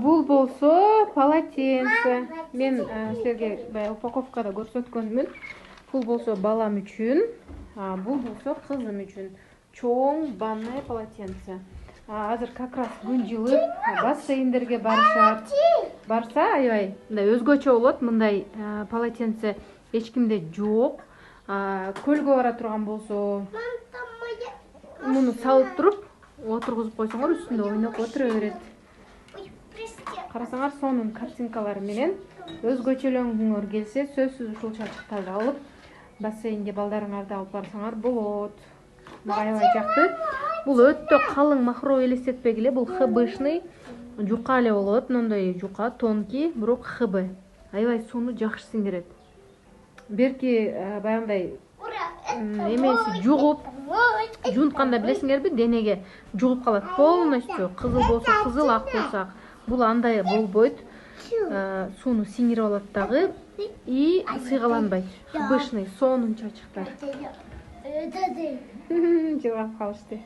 бул болсо полотенце. Мен силерге баягы упаковкада көрсөткөнмүн. Бул болсо балам үчүн, бул болсо кызым үчүн. Чоң банное полотенце. Азыр как раз күн жылып, бассейндерге барышат. Барса, аябай мындай өзгөчө болот. Мындай полотенце эч кимде жок. Көлгө бара турган болсо, муну салып туруп, отургузуп койсоңор, үстүндө ойноп отура берет. Карасаңар, сонун картинкалары менен өзгөчөлөнгүңөр келсе, сөзсүз ушул чачыктарды алып, бассейнге балдарыңарды алып барсаңар болот. Мага аябай жакты. Бул өтө калың махровый элестетпегиле, бул хбшный жука эле болот, мындай жука, тонкий, бирок хб. Аябай сууну жакшы сиңдирет. Берки баягындай эмеси жугуп, жуунтканда билесиңерби, денеге жугуп калат полностью. Кызыл болсо кызыл, ак болсо ак. Бул андай болбойт. Сууну сиңирип алат дагы и сыйгаланбайт. Хбшный сонун чачыктар. Жылап калышты.